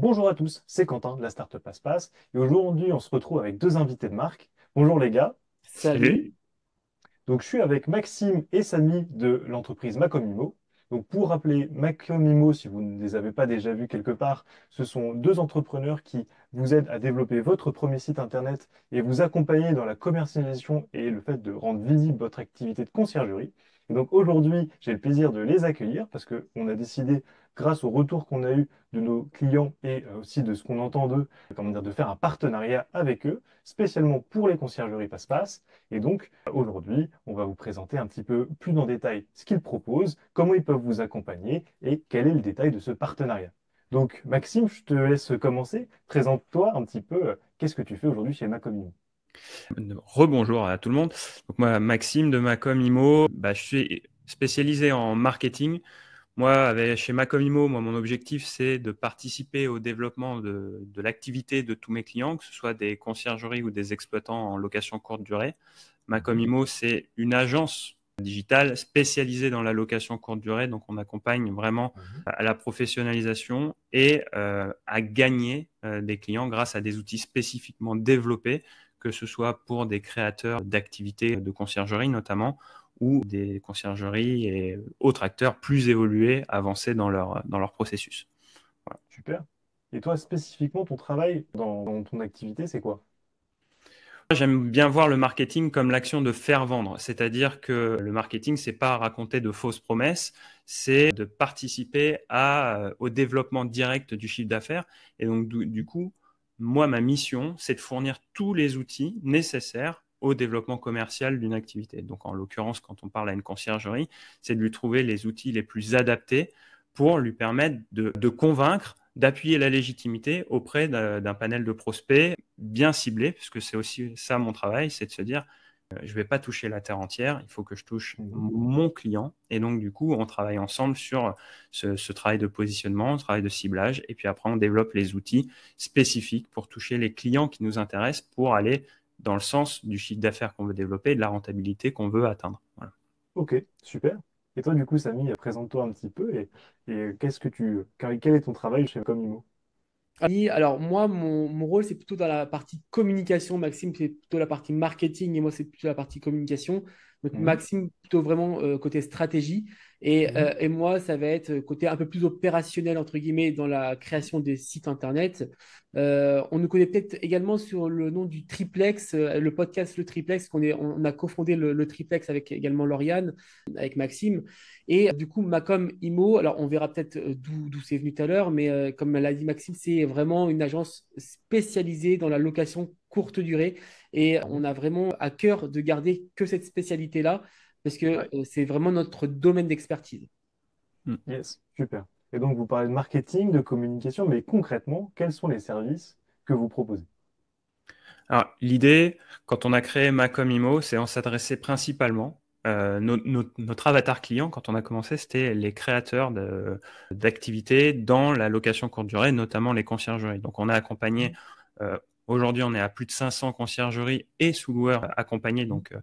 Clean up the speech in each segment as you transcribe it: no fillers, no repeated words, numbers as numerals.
Bonjour à tous, c'est Quentin de la Startup Passe et aujourd'hui on se retrouve avec deux invités de marque. Bonjour les gars, Salut. donc je suis avec Maxime et Samy de l'entreprise Macomimo. Donc pour rappeler Macomimo, si vous ne les avez pas déjà vus quelque part, ce sont deux entrepreneurs qui vous aident à développer votre premier site internet et vous accompagner dans la commercialisation et le fait de rendre visible votre activité de conciergerie. Et donc aujourd'hui, j'ai le plaisir de les accueillir parce qu'on a décidé, grâce au retour qu'on a eu de nos clients et aussi de ce qu'on entend d'eux, comment dire, de faire un partenariat avec eux, spécialement pour les conciergeries passe-passe. Et donc, aujourd'hui, on va vous présenter un petit peu plus en détail ce qu'ils proposent, comment ils peuvent vous accompagner et quel est le détail de ce partenariat. Donc, Maxime, je te laisse commencer. Présente-toi un petit peu, qu'est-ce que tu fais aujourd'hui chez Macomimo? Rebonjour à tout le monde. Donc moi, Maxime de Macom Imo, je suis spécialisé en marketing. Chez Macom Imo, mon objectif, c'est de participer au développement de l'activité de tous mes clients, que ce soit des conciergeries ou des exploitants en location courte durée. Macom Mhm, Imo, c'est une agence digitale spécialisée dans la location courte durée. Donc, on accompagne vraiment mhm. à la professionnalisation et à gagner des clients grâce à des outils spécifiquement développés, que ce soit pour des créateurs d'activités de conciergerie notamment, ou des conciergeries et autres acteurs plus évolués, avancés dans leur processus. Voilà. Super. Et toi, spécifiquement, ton travail dans ton activité, c'est quoi? J'aime bien voir le marketing comme l'action de faire vendre, c'est-à-dire que le marketing, c'est pas raconter de fausses promesses, c'est de participer au développement direct du chiffre d'affaires. Et donc, du coup, moi, ma mission, c'est de fournir tous les outils nécessaires au développement commercial d'une activité. Donc, en l'occurrence, quand on parle à une conciergerie, c'est de lui trouver les outils les plus adaptés pour lui permettre de convaincre, d'appuyer la légitimité auprès d'un panel de prospects bien ciblé, puisque c'est aussi ça mon travail, c'est de se dire, je ne vais pas toucher la terre entière, il faut que je touche Mhm. mon client. Et donc, du coup, on travaille ensemble sur ce travail de positionnement, ce travail de ciblage, et puis après, on développe les outils spécifiques pour toucher les clients qui nous intéressent pour aller dans le sens du chiffre d'affaires qu'on veut développer et de la rentabilité qu'on veut atteindre. Voilà. Ok, super. Et toi, du coup, Samy, présente-toi un petit peu et quel est ton travail chez Macomimo? Oui, alors moi, mon rôle, c'est plutôt dans la partie communication. Maxime, c'est plutôt la partie marketing et moi, c'est plutôt la partie communication. Donc Mhm, Maxime, plutôt vraiment côté stratégie mhm, et moi, ça va être côté un peu plus opérationnel, entre guillemets, dans la création des sites Internet. On nous connaît peut-être également sur le nom du Triplex, le podcast Le Triplex, on a cofondé le Triplex avec également Lauriane, avec Maxime. Et du coup, Macom Imo, alors on verra peut-être d'où c'est venu tout à l'heure, mais comme l'a dit Maxime, c'est vraiment une agence spécialisée dans la location courte durée. Et mhm. on a vraiment à cœur de garder que cette spécialité-là, parce que Ouais. c'est vraiment notre domaine d'expertise. Mm. Yes, super. Et donc, vous parlez de marketing, de communication, mais concrètement, quels sont les services que vous proposez? Alors, l'idée, quand on a créé Macom Imo, c'est on s'adressait principalement, notre avatar client, quand on a commencé, c'était les créateurs d'activités dans la location courte durée, notamment les conciergeries. Donc, on a accompagné, Mhm, aujourd'hui, on est à plus de 500 conciergeries et sous-loueurs accompagnés, mhm, donc,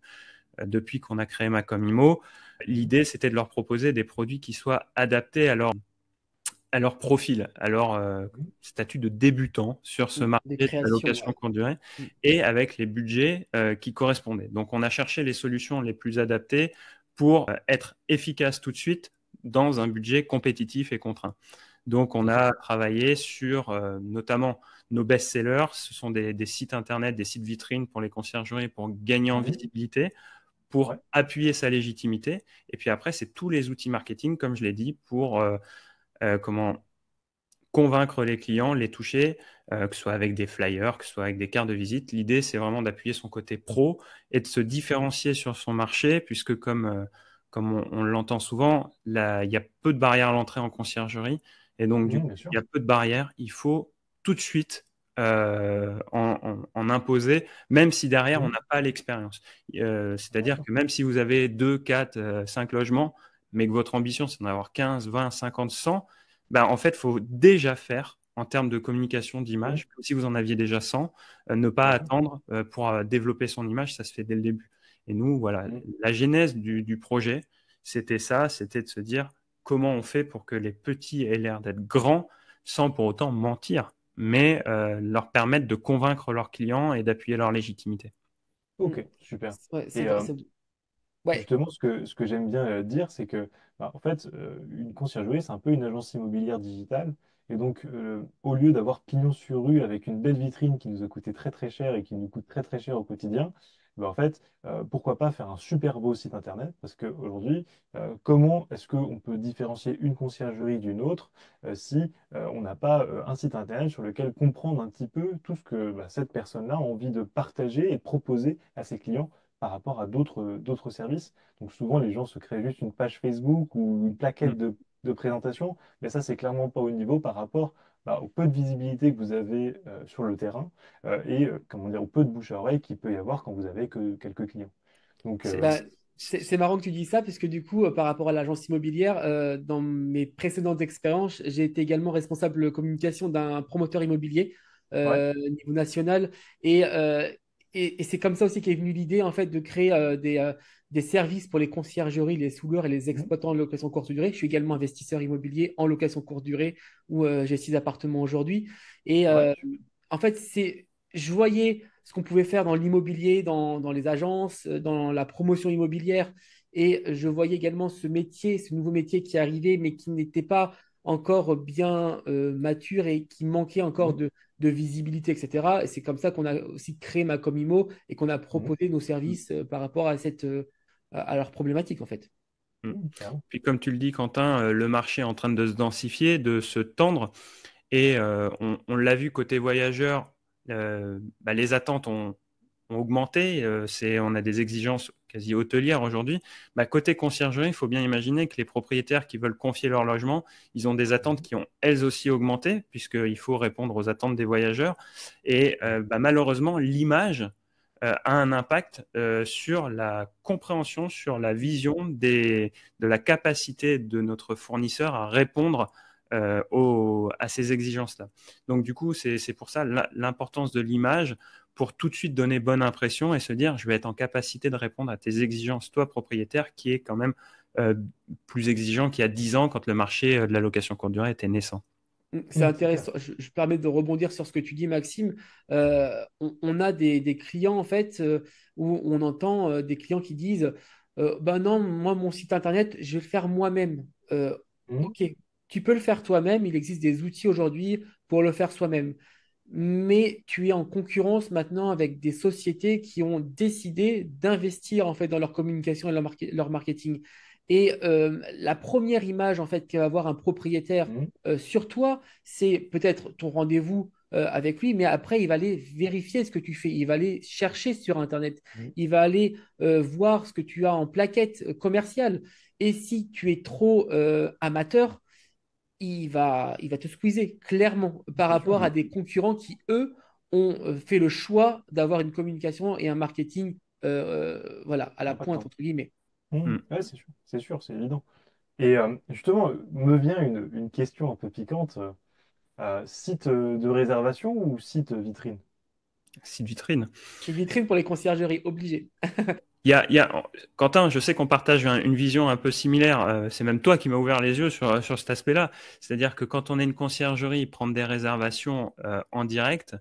depuis qu'on a créé Macom Imo. mhm. L'idée, c'était de leur proposer des produits qui soient adaptés à leur profil, à leur Mhm. statut de débutant sur ce marché Des de la créations, location ouais. courte durée et avec les budgets qui correspondaient. Donc, on a cherché les solutions les plus adaptées pour être efficace tout de suite dans un budget compétitif et contraint. Donc, on Ok. a travaillé sur notamment nos best-sellers. Ce sont des sites internet, des sites vitrines pour les conciergeries pour gagner en Mhm. visibilité, pour Ouais. appuyer sa légitimité. Et puis après, c'est tous les outils marketing, comme je l'ai dit, pour comment convaincre les clients, les toucher, que ce soit avec des flyers, que ce soit avec des cartes de visite. L'idée, c'est vraiment d'appuyer son côté pro et de se différencier sur son marché, puisque comme on l'entend souvent, il y a peu de barrières à l'entrée en conciergerie. Et donc, du Mhm, coup, bien sûr. il y a peu de barrières. Il faut tout de suite en imposer, même si derrière, on Mhm, n'a pas l'expérience. bien C'est-à-dire sûr. que même si vous avez 2, 4, 5 logements, mais que votre ambition, c'est d'en avoir 15, 20, 50, 100, bah, en fait, il faut déjà faire en termes de communication Mhm, d'image, comme si vous en aviez déjà 100, ne pas bien sûr. attendre pour développer son image, ça se fait dès le début. Et nous, voilà, Mhm, la genèse du projet, c'était ça, c'était de se dire comment on fait pour que les petits aient l'air d'être grands sans pour autant mentir, mais leur permettre de convaincre leurs clients et d'appuyer leur légitimité. Mm. Ok, super. Ouais, c'est Et vrai. Ouais. justement, ce que j'aime bien dire, c'est que, bah, en fait, une conciergerie, c'est un peu une agence immobilière digitale. Et donc, au lieu d'avoir pignon sur rue avec une belle vitrine qui nous a coûté très très cher et qui nous coûte très très cher au quotidien, bah, en fait, pourquoi pas faire un super beau site internet? Parce qu'aujourd'hui, comment est-ce qu'on peut différencier une conciergerie d'une autre si on n'a pas un site internet sur lequel comprendre un petit peu tout ce que bah, cette personne-là a envie de partager et de proposer à ses clients par rapport à d'autres services. Donc souvent, les gens se créent juste une page Facebook ou une Mm. plaquette de présentation, mais ça, c'est clairement pas au niveau par rapport bah, au peu de visibilité que vous avez sur le terrain et comment dire, au peu de bouche à oreille qu'il peut y avoir quand vous avez que quelques clients. Donc, C'est, Bah, c'est- c'est marrant que tu dis ça, puisque du coup, par rapport à l'agence immobilière, dans mes précédentes expériences, j'ai été également responsable communication d'un promoteur immobilier ouais. au niveau national. Et, euh, et c'est comme ça aussi qu'est venue l'idée en fait, de créer des services pour les conciergeries, les sous-loueurs et les Mhm. exploitants de location courte durée. Je suis également investisseur immobilier en location courte durée, où j'ai 6 appartements aujourd'hui. Et Ouais. en fait, je voyais ce qu'on pouvait faire dans l'immobilier, dans les agences, dans la promotion immobilière. Et je voyais également ce métier, ce nouveau métier qui arrivait, mais qui n'était pas encore bien mature et qui manquait encore Mhm. de visibilité, etc. Et c'est comme ça qu'on a aussi créé Macomimo et qu'on a Mhm. proposé nos services par rapport à à leur problématique, en fait. Mm. Mhm. Carrément. Puis comme tu le dis, Quentin, le marché est en train de se densifier, de se tendre. Et on l'a vu côté voyageurs, bah, les attentes ont augmenté. On a des exigences quasi hôtelières aujourd'hui. Bah, côté conciergerie, il faut bien imaginer que les propriétaires qui veulent confier leur logement, ils ont des attentes Mhm. qui ont elles aussi augmenté, puisqu'il faut répondre aux attentes des voyageurs. Et bah, malheureusement, l'image a un impact sur la compréhension, sur la vision de la capacité de notre fournisseur à répondre à ces exigences-là. Donc du coup, c'est pour ça l'importance de l'image pour tout de suite donner bonne impression et se dire, je vais être en capacité de répondre à tes exigences, toi propriétaire, qui est quand même euh, plus exigeant qu'il y a 10 ans quand le marché de la location courte durée était naissant. C'est Mhm. C'est clair. intéressant. Je permets de rebondir sur ce que tu dis, Maxime. On a des clients, en fait, où on entend des clients qui disent ben non, moi, mon site internet, je vais le faire moi-même. Mhm. Ok, tu peux le faire toi-même. Il existe des outils aujourd'hui pour le faire soi-même. Mais tu es en concurrence maintenant avec des sociétés qui ont décidé d'investir en fait dans leur communication et leur marketing. Et la première image en fait qu'va avoir un propriétaire Mhm. sur toi, c'est peut-être ton rendez-vous avec lui, mais après, il va aller vérifier ce que tu fais. Il va aller chercher sur Internet. Mhm. Il va aller voir ce que tu as en plaquette commerciale. Et si tu es trop amateur, il va te squeezer clairement par C'est sûr. rapport à des concurrents qui, eux, ont fait le choix d'avoir une communication et un marketing voilà, à la pointe, Impactant. entre guillemets. Mhm. Mm. Ouais, c'est sûr, c'est évident. Et justement, me vient une question un peu piquante. Site de réservation ou site vitrine? Site vitrine. Une vitrine pour les conciergeries, obligé. Il y a, Quentin, je sais qu'on partage une vision un peu similaire. C'est même toi qui m'as ouvert les yeux sur cet aspect-là. C'est-à-dire que quand on est une conciergerie, prendre des réservations en direct,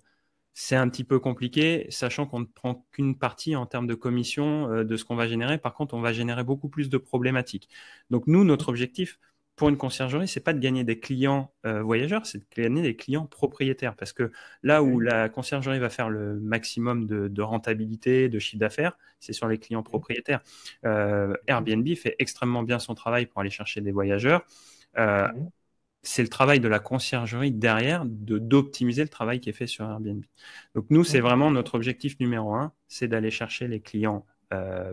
c'est un petit peu compliqué, sachant qu'on ne prend qu'une partie en termes de commission de ce qu'on va générer. Par contre, on va générer beaucoup plus de problématiques. Donc nous, notre objectif pour une conciergerie, c'est pas de gagner des clients voyageurs, c'est de gagner des clients propriétaires. Parce que là où Ok. la conciergerie va faire le maximum de rentabilité, de chiffre d'affaires, c'est sur les clients Ok. propriétaires. Airbnb fait extrêmement bien son travail pour aller chercher des voyageurs. Euh, Mhm. c'est le travail de la conciergerie derrière d'optimiser le travail qui est fait sur Airbnb. Donc nous, c'est Ok, vraiment super. notre objectif numéro un, c'est d'aller chercher les clients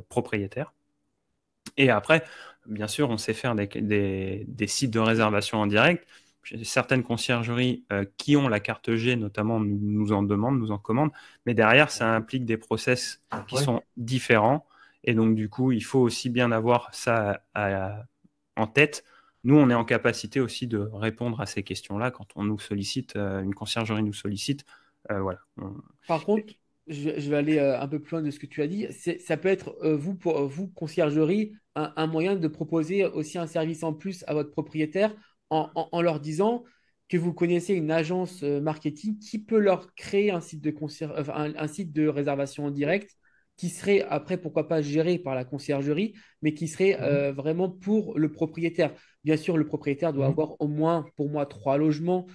propriétaires. Et après, bien sûr, on sait faire des sites de réservation en direct. Certaines conciergeries qui ont la carte G, notamment, nous en demandent, nous en commandent. Mais derrière, ça implique des process qui Ouais. sont différents. Et donc, du coup, il faut aussi bien avoir ça en tête. Nous, on est en capacité aussi de répondre à ces questions-là quand on nous sollicite, une conciergerie nous sollicite. Voilà. Par contre, je vais aller un peu plus loin de ce que tu as dit. Ça peut être, vous, pour vous, conciergerie, un moyen de proposer aussi un service en plus à votre propriétaire en leur disant, que vous connaissez une agence marketing qui peut leur créer un site un site de réservation en direct qui serait après, pourquoi pas, géré par la conciergerie, mais qui serait Mhm. vraiment pour le propriétaire. Bien sûr, le propriétaire doit Mhm. avoir au moins, pour moi, 3 logements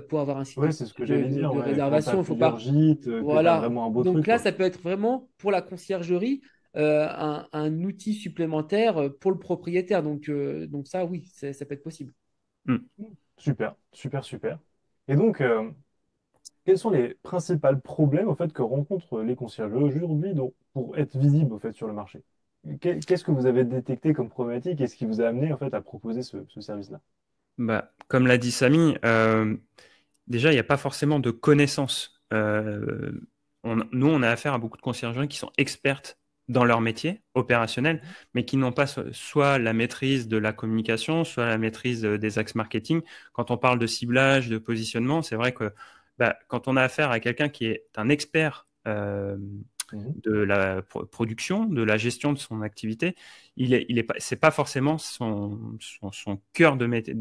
pour avoir un site Ouais, c'est ce que j'allais dire. de Ouais. Quand tu as réservation. Il faut plusieurs pas. gîtes, que tu as Voilà. vraiment un beau Donc truc, là, quoi. ça peut être vraiment pour la conciergerie un outil supplémentaire pour le propriétaire. Donc ça, oui, ça peut être possible. Mm. Super, super, super. Et donc, quels sont les principaux problèmes au fait que rencontrent les concierges aujourd'hui pour être visibles au fait sur le marché? Qu'est-ce que vous avez détecté comme problématique et ce qui vous a amené en fait à proposer ce service-là? Bah, comme l'a dit Samy, déjà, il n'y a pas forcément de connaissances. Nous, on a affaire à beaucoup de conciergeries qui sont expertes dans leur métier opérationnel, Mhm. mais qui n'ont pas soit la maîtrise de la communication, soit la maîtrise des axes marketing. Quand on parle de ciblage, de positionnement, c'est vrai que bah, quand on a affaire à quelqu'un qui est un expert Mhm. de la production, de la gestion de son activité, c'est pas forcément son cœur de métier,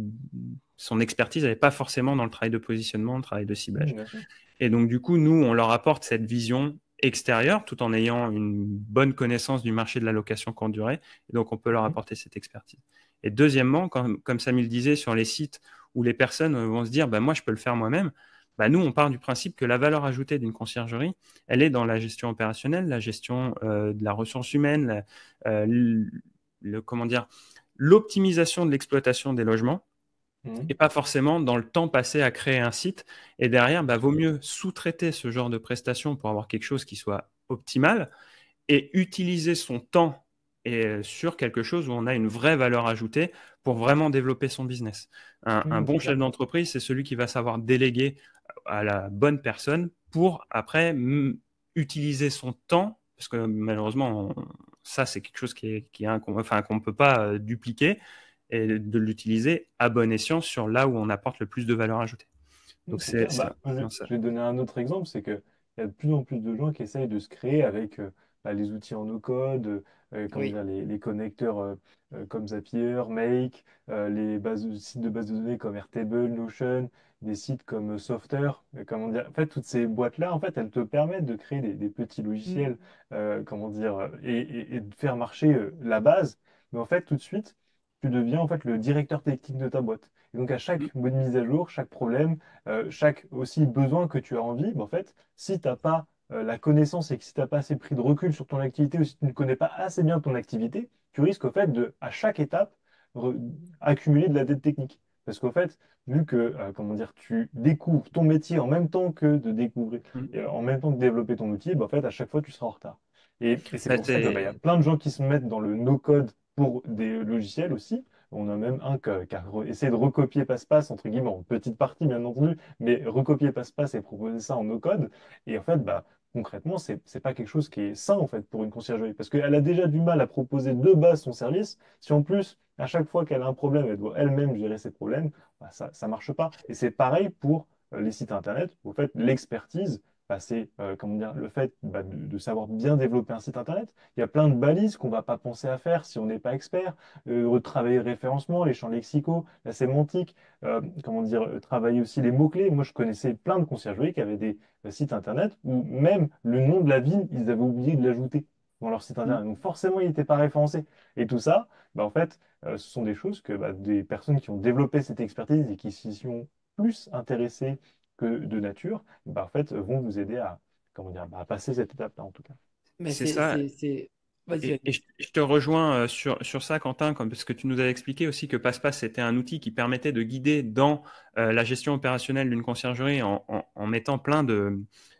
son expertise, elle n'est pas forcément dans le travail de positionnement, le travail de ciblage. Bien sûr. Et donc, du coup, nous, on leur apporte cette vision extérieure tout en ayant une bonne connaissance du marché de la location courte durée. Et donc, on peut leur Mhm. apporter cette expertise. Et deuxièmement, comme Samy le disait, sur les sites où les personnes vont se dire, bah, moi, je peux le faire moi-même, bah, nous, on part du principe que la valeur ajoutée d'une conciergerie, elle est dans la gestion opérationnelle, la gestion de la ressource humaine, comment dire, l'optimisation de l'exploitation des logements Mhm. et pas forcément dans le temps passé à créer un site. Et derrière, bah, vaut mieux sous-traiter ce genre de prestations pour avoir quelque chose qui soit optimal et utiliser son temps sur quelque chose où on a une vraie valeur ajoutée pour vraiment développer son business. Un bon C'est chef clair. d'entreprise, c'est celui qui va savoir déléguer à la bonne personne pour après utiliser son temps, parce que malheureusement, ça c'est quelque chose enfin, qu'on ne peut pas dupliquer, et de l'utiliser à bon escient sur là où on apporte le plus de valeur ajoutée. Donc C'est clair. c'est Bah, vraiment ça. je vais donner un autre exemple, c'est qu'il y a de plus en plus de gens qui essayent de se créer avec les outils en no-code, comment Oui. dire, les connecteurs comme Zapier, Make, sites de bases de données comme Airtable, Notion, des sites comme Software, comment dire. En fait, toutes ces boîtes-là, en fait, elles te permettent de créer des petits Mm. logiciels, comment dire, et de faire marcher la base. Mais en fait, tout de suite, tu deviens en fait le directeur technique de ta boîte. Et donc, à Mm. chaque bonne mise à jour, chaque problème, chaque aussi besoin que tu as envie, en fait, si tu n'as pas la connaissance et que si tu n'as pas assez pris de recul sur ton activité ou si tu ne connais pas assez bien ton activité, tu risques au fait de, à chaque étape, re- accumuler de la dette technique. Parce qu'au fait, vu que, comment dire, tu découvres ton métier en même temps que de découvrir, Mm. en même temps que développer ton outil, en fait, à chaque fois, tu seras en retard. Et c'est Bah, pour ça que, il y a plein de gens qui se mettent dans le no-code pour des logiciels aussi. On a même un qui a essayé de recopier passe-passe, entre guillemets, en petite partie, bien entendu, mais recopier passe-passe et proposer ça en no-code. Et en fait, concrètement, c'est pas quelque chose qui est sain, en fait, pour une conciergerie. Parce qu'elle a déjà du mal à proposer de base son service. Si en plus, à chaque fois qu'elle a un problème, elle doit elle-même gérer ses problèmes, ça marche pas. Et c'est pareil pour les sites Internet. Où, en fait, l'expertise, c'est comment dire, le fait de savoir bien développer un site Internet. Il y a plein de balises qu'on va pas penser à faire si on n'est pas expert. Retravailler le référencement, les champs lexicaux, la sémantique, comment dire, travailler aussi les mots-clés. Moi, je connaissais plein de conciergeries qui avaient des sites internet où même le nom de la ville, ils avaient oublié de l'ajouter dans leur site Mm. internet. Donc forcément, il n'était pas référencé. Et tout ça, en fait, ce sont des choses que des personnes qui ont développé cette expertise et qui s'y sont plus intéressées que de nature, en fait, vont vous aider à, comment dire, à passer cette étape-là, en tout cas. Mais C'est ça. Vas-y, Et vas-y. je te rejoins sur ça, Quentin, parce que tu nous as expliqué aussi que PassePass, c'était un outil qui permettait de guider dans la gestion opérationnelle d'une conciergerie en mettant plein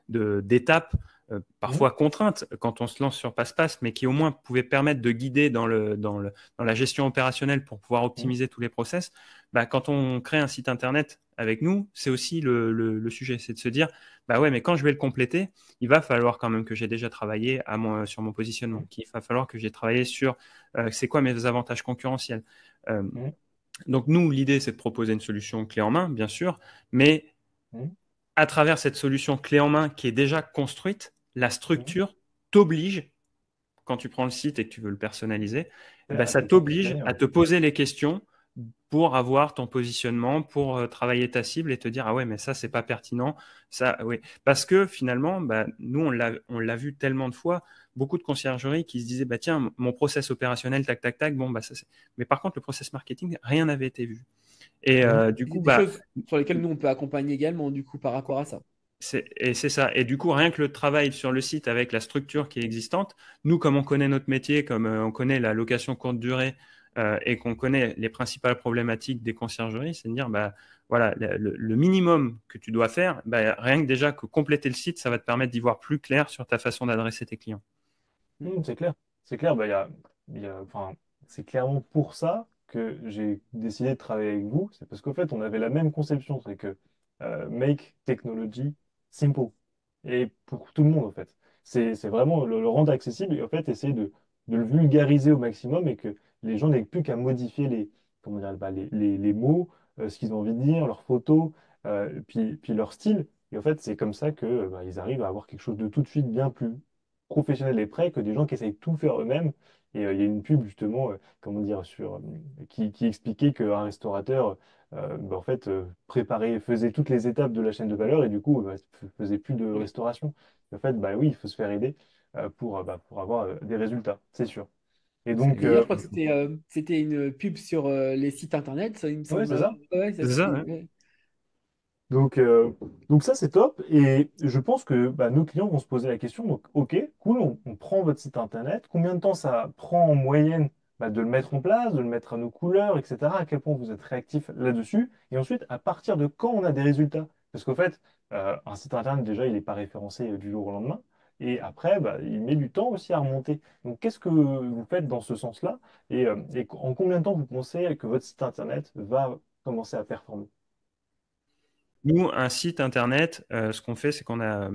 d'étapes, Mhm. parfois contraintes quand on se lance sur PassePass, mais qui au moins pouvaient permettre de guider dans la gestion opérationnelle pour pouvoir Mhm. optimiser tous les process. Bah, quand on crée un site internet avec nous, c'est aussi le sujet, c'est de se dire, bah ouais, mais quand je vais le compléter, il va falloir quand même que j'ai déjà travaillé sur mon positionnement, Mhm. qu'il va falloir que j'ai travaillé sur c'est quoi mes avantages concurrentiels. Euh, Mhm. donc nous, l'idée, c'est de proposer une solution clé en main, bien sûr, mais Mhm. à travers cette solution clé en main qui est déjà construite, la Mhm. structure t'oblige, quand tu prends le site et que tu veux le personnaliser, bah, À ça te le t'oblige perfectionner, à ouais. te poser les questions pour avoir ton positionnement, pour travailler ta cible et te dire, ah ouais, mais ça, c'est pas pertinent. Ça, oui. Parce que finalement, bah, nous, on l'a vu tellement de fois, beaucoup de conciergeries qui se disaient, bah, tiens, mon process opérationnel, tac, tac, tac, bon, bah, ça, c'est... Mais par contre, le process marketing, rien n'avait été vu. Et Mhm. du C'est coup, des bah, choses sur lesquelles nous, on peut accompagner également, du coup, par rapport à ça. c'est ça. Et du coup, rien que le travail sur le site avec la structure qui est existante, nous, comme on connaît notre métier, comme on connaît la location courte durée et qu'on connaît les principales problématiques des conciergeries, c'est de dire, bah, voilà, le minimum que tu dois faire, bah, rien que déjà que compléter le site, ça va te permettre d'y voir plus clair sur ta façon d'adresser tes clients. C'est clair. C'est clair. Bah, enfin, c'est clairement pour ça que j'ai décidé de travailler avec vous. C'est parce qu'en fait, on avait la même conception. C'est que make technology simple. Et pour tout le monde, en fait. C'est vraiment le rendre accessible et en fait, essayer de le vulgariser au maximum et que les gens n'aient plus qu'à modifier comment dire, bah, les mots, ce qu'ils ont envie de dire, leurs photos, puis leur style. Et en fait, c'est comme ça que bah, ils arrivent à avoir quelque chose de tout de suite bien plus professionnels et prêts que des gens qui essayent de tout faire eux-mêmes. Et il y a une pub justement, comment dire, qui expliquait qu'un restaurateur, bah, en fait, préparait, faisait toutes les étapes de la chaîne de valeur et du coup, bah, faisait plus de Oui. restauration. Et en fait, bah oui, il faut se faire aider pour avoir des résultats, c'est sûr. Et donc, D'ailleurs, je crois que c'était une pub sur les sites internet, ça, il me ouais, semble. c'est ça. Ouais, C'est ça, c'était. ouais. Ouais. Donc, donc ça, c'est top. Et je pense que bah, nos clients vont se poser la question, donc, OK, cool, on prend votre site Internet. Combien de temps ça prend en moyenne bah, de le mettre en place, de le mettre à nos couleurs, etc. À quel point vous êtes réactif là-dessus. Et ensuite, à partir de quand on a des résultats? Parce qu'en fait, un site Internet, déjà, il n'est pas référencé du jour au lendemain. Et après, bah, il met du temps aussi à remonter. Donc, qu'est-ce que vous faites dans ce sens-là? Et en combien de temps vous pensez que votre site Internet va commencer à performer? Nous, un site internet, ce qu'on fait, c'est qu'on a,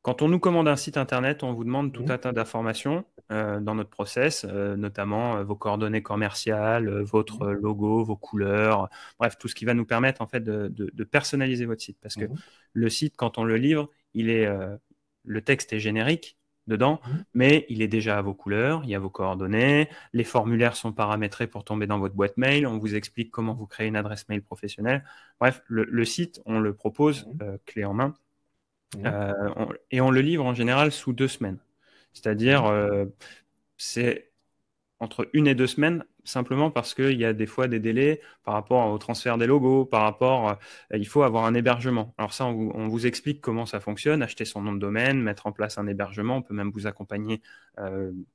quand on nous commande un site internet, on vous demande tout Mhm, un tas d'informations dans notre process, notamment vos coordonnées commerciales, votre mhm, logo, vos couleurs, bref, tout ce qui va nous permettre en fait de personnaliser votre site. Parce que mhm. le site, quand on le livre, le texte est générique dedans, Mhm. mais il est déjà à vos couleurs, il y a vos coordonnées, les formulaires sont paramétrés pour tomber dans votre boîte mail, on vous explique comment vous créez une adresse mail professionnelle. Bref, le site, on le propose Mhm. clé en main. Mhm. Et on le livre en général sous 2 semaines. C'est-à-dire, Mhm. c'est entre 1 et 2 semaines, simplement parce qu'il y a des fois des délais par rapport au transfert des logos, par rapport, il faut avoir un hébergement. Alors ça, on vous explique comment ça fonctionne, acheter son nom de domaine, mettre en place un hébergement, on peut même vous accompagner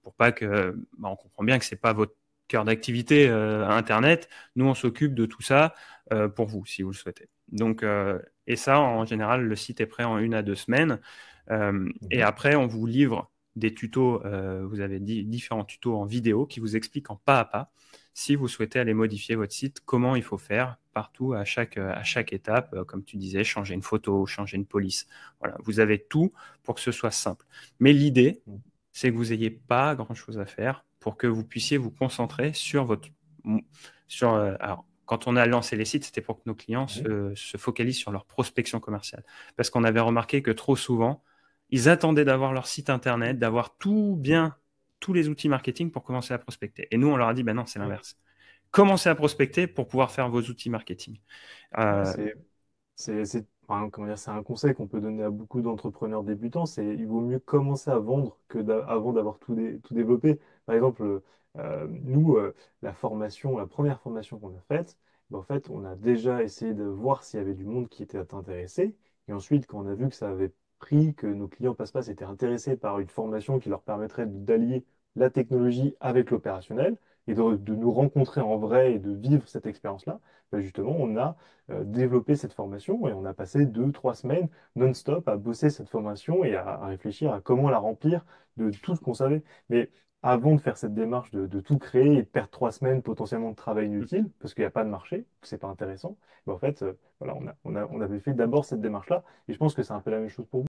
pour pas que, bah, on comprend bien que c'est pas votre cœur d'activité Internet. Nous, on s'occupe de tout ça pour vous, si vous le souhaitez. Donc, et ça, en général, le site est prêt en 1 à 2 semaines. Et Mhm. après, on vous livre des tutos, vous avez différents tutos en vidéo qui vous expliquent en pas à pas, si vous souhaitez aller modifier votre site, comment il faut faire partout à chaque étape, comme tu disais, changer une photo, changer une police. Voilà, vous avez tout pour que ce soit simple. Mais l'idée, Mhm. c'est que vous n'ayez pas grand-chose à faire pour que vous puissiez vous concentrer sur votre... Alors, quand on a lancé les sites, c'était pour que nos clients Mhm. se focalisent sur leur prospection commerciale. Parce qu'on avait remarqué que trop souvent, ils attendaient d'avoir leur site internet, d'avoir tout bien, tous les outils marketing pour commencer à prospecter. Et nous, on leur a dit, ben non, c'est Ouais. l'inverse. Commencez à prospecter pour pouvoir faire vos outils marketing. Ouais, Euh, enfin, comment dire, c'est un conseil qu'on peut donner à beaucoup d'entrepreneurs débutants, c'est il vaut mieux commencer à vendre avant d'avoir tout développé. Par exemple, nous, la première formation qu'on a faite, ben, en fait, on a déjà essayé de voir s'il y avait du monde qui était intéressé. Et ensuite, quand on a vu que ça avait pris, que nos clients passe-passe étaient intéressés par une formation qui leur permettrait d'allier la technologie avec l'opérationnel et de nous rencontrer en vrai et de vivre cette expérience-là, ben justement, on a développer cette formation et on a passé 2, 3 semaines non-stop à bosser cette formation et à réfléchir à comment la remplir de tout ce qu'on savait. Mais avant de faire cette démarche de tout créer et de perdre 3 semaines potentiellement de travail inutile, parce qu'il n'y a pas de marché, que c'est pas intéressant, ben en fait, voilà, on avait fait d'abord cette démarche-là et je pense que c'est un peu la même chose pour vous.